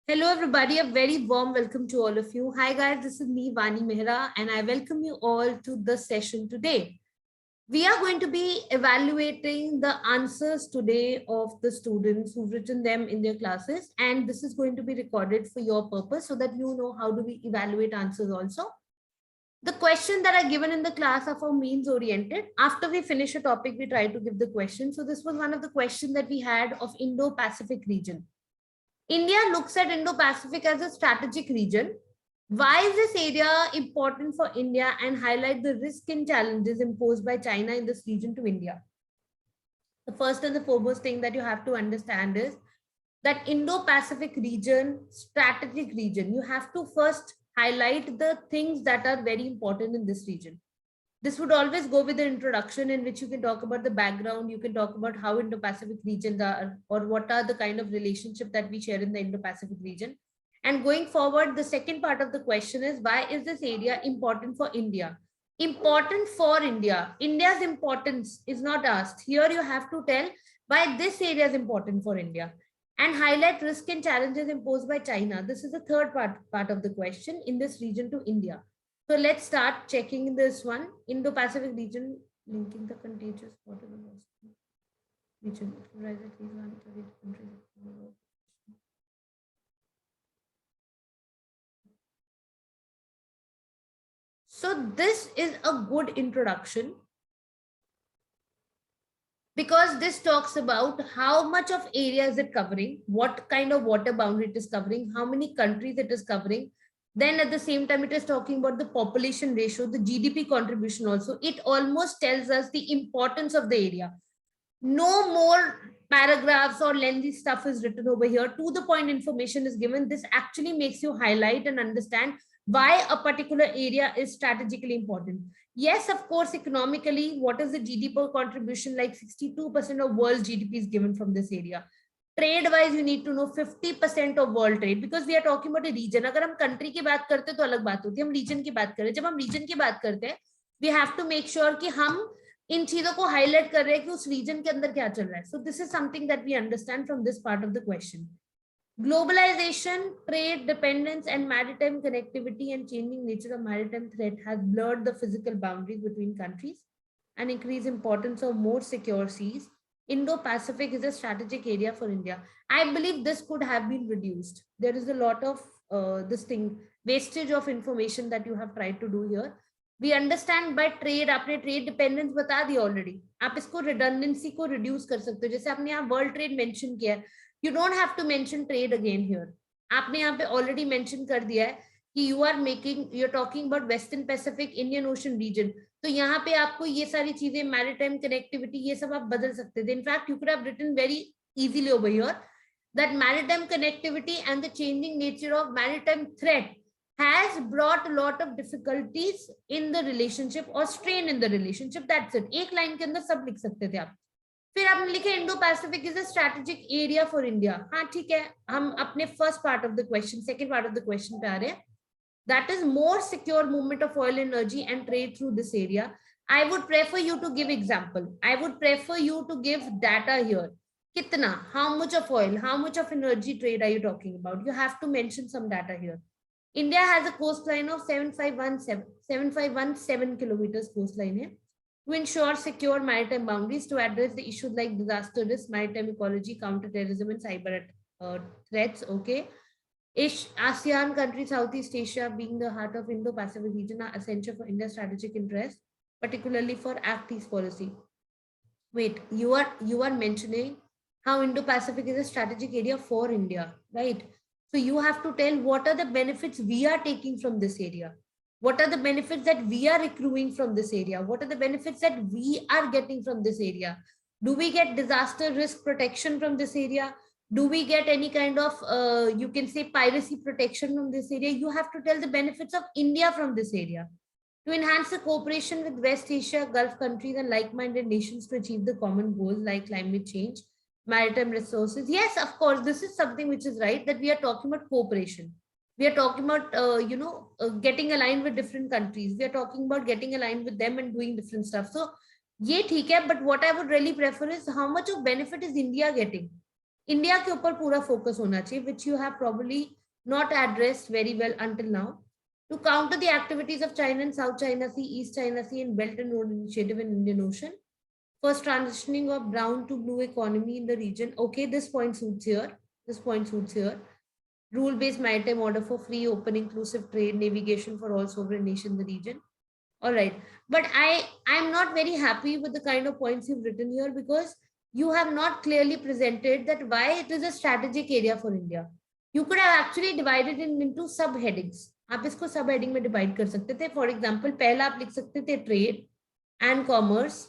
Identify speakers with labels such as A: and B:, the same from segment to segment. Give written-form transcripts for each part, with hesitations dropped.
A: Hello, everybody. A very warm welcome to all of you. Hi, guys. This is me, Vani Mehra, and I welcome you all to the session today. We are going to be evaluating the answers today of the students who've written them in their classes, and this is going to be recorded for your purpose so that you know how do we evaluate answers also. The questions that are given in the class are for means oriented. After we finish a topic, we try to give the question. So this was one of the questions that we had of Indo-Pacific region. India looks at Indo-Pacific as a strategic region. Why is this area important for India, and highlight the risks and challenges imposed by China in this region to India? The first and the foremost thing that you have to understand is that Indo-Pacific region, strategic region, you have to first highlight the things that are very important in this region. This would always go with the introduction in which you can talk about the background, you can talk about how Indo-Pacific regions are, or what are the kind of relationship that we share in the Indo-Pacific region. And going forward, the second part of the question is, why is this area important for India? Important for India. India's importance is not asked. Here you have to tell why this area is important for India. And highlight risk and challenges imposed by China. This is the third part of the question in this region to India. So let's start checking this one. Indo-Pacific region, linking the contagious water region. Rise at least 130 countries. So this is a good introduction because this talks about how much of area is it covering, what kind of water boundary it is covering, how many countries it is covering. Then at the same time, it is talking about the population ratio, the GDP contribution also. It almost tells us the importance of the area. No more paragraphs or lengthy stuff is written over here. To the point information is given. This actually makes you highlight and understand why a particular area is strategically important. Yes, of course, economically, what is the GDP contribution? Like 62% of world GDP is given from this area. Trade wise, you need to know 50% of world trade, because we are talking about a region. अगर हम country की बात करते हैं तो अलग बात होती है, हम region की बात करें. जब हम region की बात करते हैं, we have to make sure कि हम इन चीजों को highlight कर रहे हैं कि उस region के अंदर क्या चल रहा है. So this is something that we understand from this part of the question. Globalization, trade, dependence, and maritime connectivity and changing nature of maritime threat has blurred the physical boundaries between countries and increased importance of more secure seas. Indo-Pacific is a strategic area for India. I believe this could have been reduced. There is a lot of wastage of information that you have tried to do here. We understand by trade, आपने trade dependence बता दी already. आप इसको redundancy को reduce कर सकते हो. जैसे आपने यहाँ world trade mention किया है, you don't have to mention trade again here. आपने यहाँ पे already mention कर दिया है कि you're talking about Western Pacific Indian Ocean region. तो यहाँ पे आपको ये सारी चीजें, maritime connectivity, ये सब आप बदल सकते थे. In fact, you could have written very easily over here that maritime connectivity and the changing nature of maritime threat has brought a lot of difficulties in the relationship or strain in the relationship. That's it. एक line के अंदर सब लिख सकते थे आप. फिर आपने लिखे Indo-Pacific is a strategic area for India. हाँ ठीक है, हम अपने first part of the question, second part of the question पे आ रहे हैं. That is more secure movement of oil, energy and trade through this area. I would prefer you to give example. I would prefer you to give data here. Kitna, how much of oil, how much of energy trade are you talking about? You have to mention some data here. India has a coastline of 7517 kilometers coastline hai, to ensure secure maritime boundaries, to address the issues like disaster risk, maritime ecology, counterterrorism and cyber threats. Okay. ASEAN countries, Southeast Asia being the heart of Indo-Pacific region, are essential for India's strategic interest, particularly for Act East policy. Wait, you are mentioning how Indo-Pacific is a strategic area for India, right? So you have to tell what are the benefits we are taking from this area. What are the benefits that we are accruing from this area? What are the benefits that we are getting from this area? Do we get disaster risk protection from this area? Do we get any kind of, you can say, piracy protection from this area? You have to tell the benefits of India from this area. To enhance the cooperation with West Asia, Gulf countries and like-minded nations to achieve the common goals like climate change, maritime resources. Yes, of course, this is something which is right, that we are talking about cooperation. We are talking about, getting aligned with different countries. We are talking about getting aligned with them and doing different stuff. So, ye theek hai, but what I would really prefer is how much of benefit is India getting? India के ऊपर पूरा focus होना चाहिए, which you have probably not addressed very well until now. To counter the activities of China and South China Sea, East China Sea, and Belt and Road Initiative in Indian Ocean, first transitioning of brown to blue economy in the region. Okay, this point suits here. This point suits here. Rule-based maritime order for free, open, inclusive trade, navigation for all sovereign nations in the region. All right, but I'm not very happy with the kind of points you've written here, because you have not clearly presented that why it is a strategic area for India. You could have actually divided it into subheadings. आप इसको सब heading में divide कर सकते थे. For example पहला आप लिख सकते थे ट्रेड एंड कॉमर्स,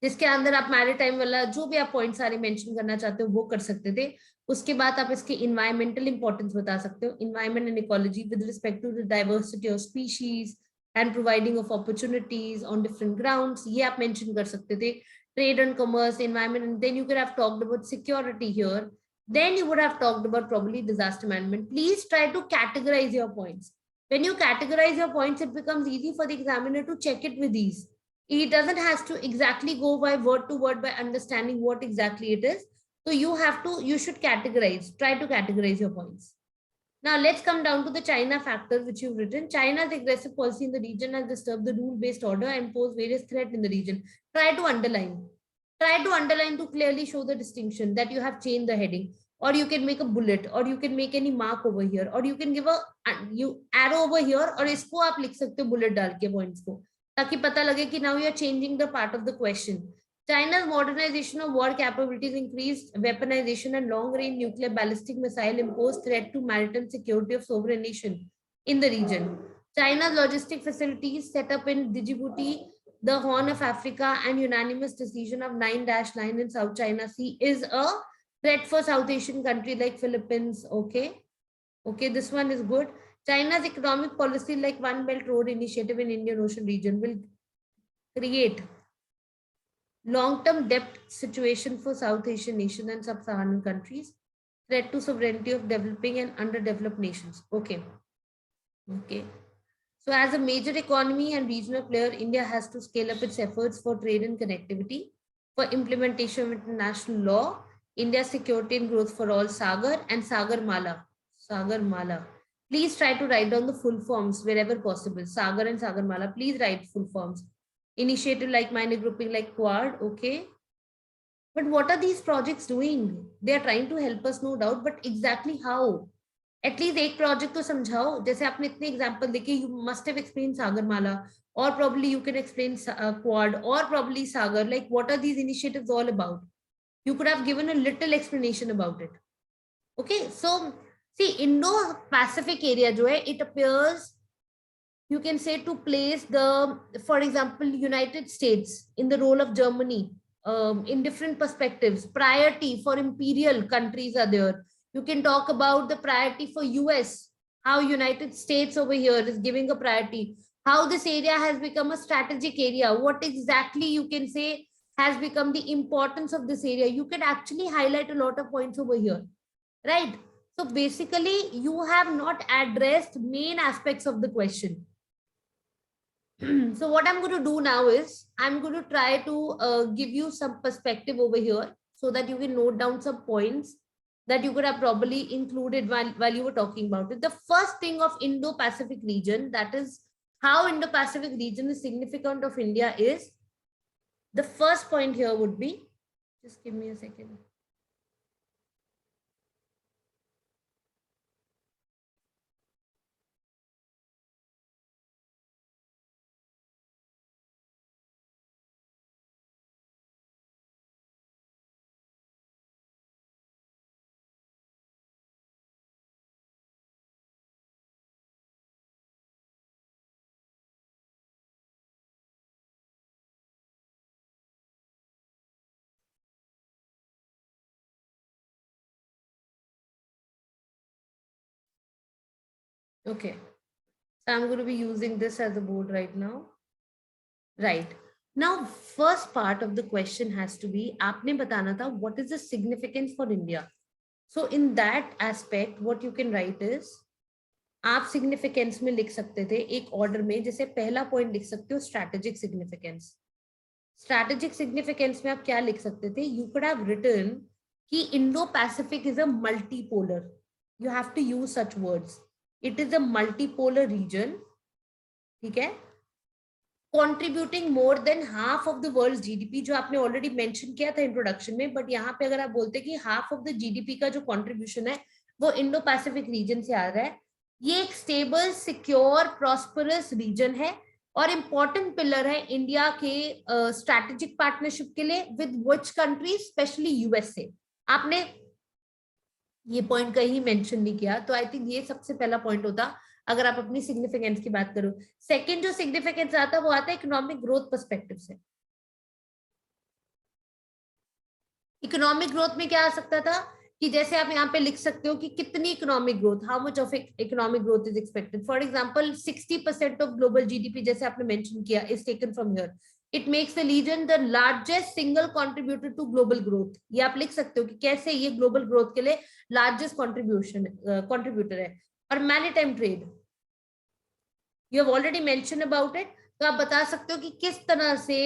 A: जिसके अंदर आप मैरिटाइम वाला जो भी आप पॉइंट सारे मेंशन करना चाहते हो वो कर सकते थे. उसके बाद आप इसके इन्वायरमेंटल इंपॉर्टेंस बता सकते हो, environment and ecology with respect to the diversity of species and providing of opportunities on different grounds, ये आप मेंशन कर सकते थे. Trade and commerce, environment, and then you can have talked about security here. Then you would have talked about probably disaster management. Please try to categorize your points. When you categorize your points, it becomes easy for the examiner to check it with these. He doesn't have to exactly go by word to word by understanding what exactly it is. So you should categorize, try to categorize your points. Now let's come down to the China factor, which you've written. China's aggressive policy in the region has disturbed the rule-based order and posed various threats in the region. Try to underline. Try to underline to clearly show the distinction that you have changed the heading, or you can make a bullet, or you can make any mark over here, or you can give a arrow over here, और इसको आप लिख सकते हो bullet डाल के points को, ताकि पता लगे कि now you are changing the part of the question. China's modernization of war capabilities, increased weaponization, and long-range nuclear ballistic missile impose threat to maritime security of sovereign nation in the region. China's logistic facilities set up in Djibouti, the Horn of Africa, and unanimous decision of 9-9 in South China Sea is a threat for South Asian country like Philippines. Okay, this one is good. China's economic policy like One Belt Road Initiative in Indian Ocean region will create long-term debt situation for South Asian nations and sub-Saharan countries, threat to sovereignty of developing and underdeveloped nations. Okay. So as a major economy and regional player, India has to scale up its efforts for trade and connectivity, for implementation of international law, India's security and growth for all, Sagar and Sagar Mala. Sagar Mala. Please try to write down the full forms wherever possible. Sagar and Sagar Mala. Please write full forms. Initiative like minor grouping like Quad. Okay. But what are these projects doing? They are trying to help us, no doubt, but exactly how? At least एक project तो समझाओ. जैसे आपने इतने example देखे, you must have explain Sagarmala, और probably you can explain quad, or probably sagar. Like, what are these initiatives all about? You could have given a little explanation about it. Okay, so see, Indo-Pacific area जो है, it appears, you can say, to place the, for example, United States in the role of Germany, in different perspectives. Priority for imperial countries are there. You can talk about the priority for US, how United States over here is giving a priority, how this area has become a strategic area, what exactly you can say has become the importance of this area. You can actually highlight a lot of points over here, right? So basically, you have not addressed main aspects of the question. So what I'm going to do now is, I'm going to try to give you some perspective over here so that you can note down some points that you could have probably included while you were talking about it. The first thing of Indo-Pacific region, that is how Indo-Pacific region is significant of India, is the first point here would be, just give me a second. Okay, so I'm going to be using this as a board right now. Right. Now, first part of the question has to be, aapne batana tha, what is the significance for India? So in that aspect, what you can write is, आप significance में लिख सकते थे एक order में. जैसे पहला point लिख सकते हो स्ट्रैटेजिक सिग्निफिकेंस. स्ट्रैटेजिक सिग्निफिकेंस में आप क्या लिख सकते थे? यू कुड हैव रिटन कि Indo Pacific is a multipolar. You have to use such words. It is a multipolar region, ठीक है, contributing more than half of the world GDP, जो आपने ऑलरेडी मेंशन किया था इंट्रोडक्शन में. But यहाँ पे अगर आप बोलते कि हाफ ऑफ द जीडीपी का जो कॉन्ट्रीब्यूशन है वो इंडो पैसिफिक रीजन से आ रहा है. ये एक स्टेबल, सिक्योर, प्रॉस्परस रीजन है और इंपॉर्टेंट पिलर है इंडिया के स्ट्रैटेजिक पार्टनरशिप के लिए with which country, specially USA. आपने ये पॉइंट कहीं मेंशन नहीं किया, तो आई थिंक ये सबसे पहला पॉइंट होता अगर आप अपनी सिग्निफिकेंस की बात करो. सेकंड जो सिग्निफिकेंस आता है वो आता है इकोनॉमिक ग्रोथ पर्सपेक्टिव से. इकोनॉमिक ग्रोथ में क्या आ सकता था कि जैसे आप यहाँ पे लिख सकते हो कि कितनी economic growth, how much of economic growth is expected. For example 60% of global GDP जैसे आपने मेंशन किया is taken from here. It makes the region the largest single contributor to global growth. ये आप लिख सकते हो कि कैसे ये ग्लोबल ग्रोथ के लिए लार्जेस्ट कंट्रीब्यूटर है. और maritime trade, you have already mention about it. तो आप बता सकते हो कि किस तरह से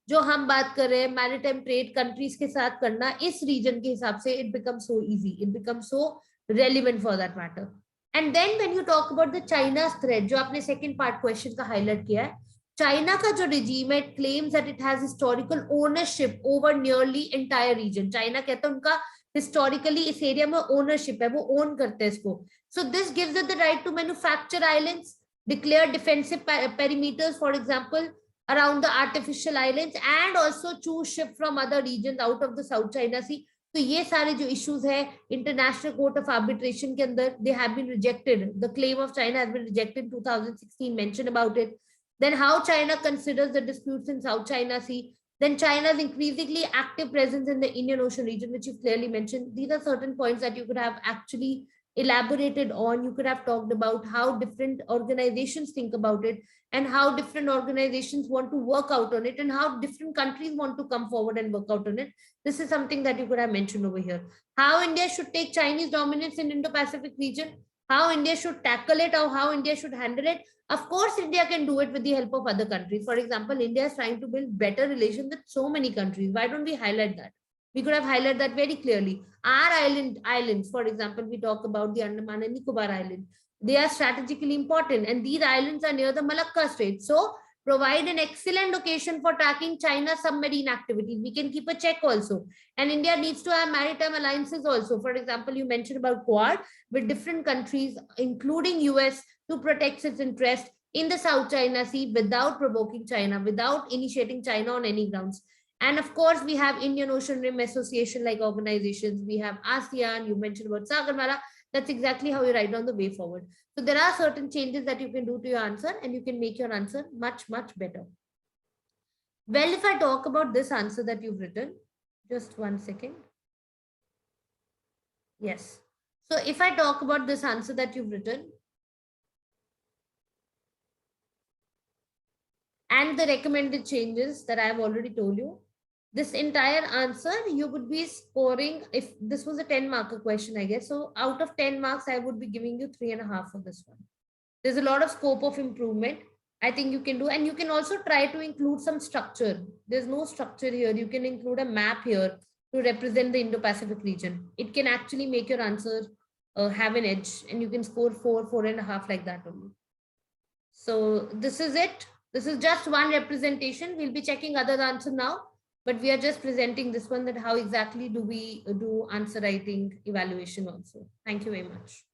A: जो हम बात कर रहे हैं मैरीटाइम ट्रेड कंट्रीज के साथ करना इस रीजन के हिसाब से it become so easy, it become so relevant for that matter. And then when you talk about the China threat, जो आपने सेकंड पार्ट क्वेश्चन का हाईलाइट किया है, चाइना का जो रिजीम है claims that it has historical ownership over nearly entire region. China कहता है उनका हिस्टोरिकली इस एरिया में ओनरशिप है, वो ओन करते हैं इसको. So this gives it the right to manufacture islands, declare defensive perimeters, for example, around the artificial islands, and also choose ship from other regions out of the South China Sea. तो ये सारे जो issues है international court of arbitration के अंदर, they have been rejected. The claim of China has been rejected in 2016. Mention about it. Then how China considers the disputes in South China Sea. Then China's increasingly active presence in the Indian Ocean region, which you've clearly mentioned. These are certain points that you could have actually elaborated on. You could have talked about how different organizations think about it and how different organizations want to work out on it and how different countries want to come forward and work out on it. This is something that you could have mentioned over here. How India should take Chinese dominance in Indo-Pacific region, how India should tackle it, or how India should handle it. Of course, India can do it with the help of other countries. For example, India is trying to build better relations with so many countries. Why don't we highlight that? We could have highlighted that very clearly. Our islands, for example, we talk about the Andaman and Nicobar Island. They are strategically important, and these islands are near the Malacca Strait. So provide an excellent location for tracking China's submarine activities. We can keep a check also. And India needs to have maritime alliances also. For example, you mentioned about Quad with different countries, including US, to protect its interest in the South China Sea without provoking China, without initiating China on any grounds. And of course, we have Indian Ocean Rim Association like organizations. We have ASEAN. You mentioned about Sagarmala. That's exactly how you write down the way forward. So there are certain changes that you can do to your answer, and you can make your answer much, much better. Well, if I talk about this answer that you've written, just 1 second. Yes. So if I talk about this answer that you've written, and the recommended changes that I have already told you, this entire answer you would be scoring, if this was a 10 marker question, I guess. So out of 10 marks, I would be giving you 3.5 for this one. There's a lot of scope of improvement I think you can do. And you can also try to include some structure. There's no structure here. You can include a map here to represent the Indo-Pacific region. It can actually make your answer have an edge, and you can score 4.5 like that only. So this is it. This is just one representation. We'll be checking other answer now, but we are just presenting this one, that how exactly do we do answer writing evaluation also. Thank you very much.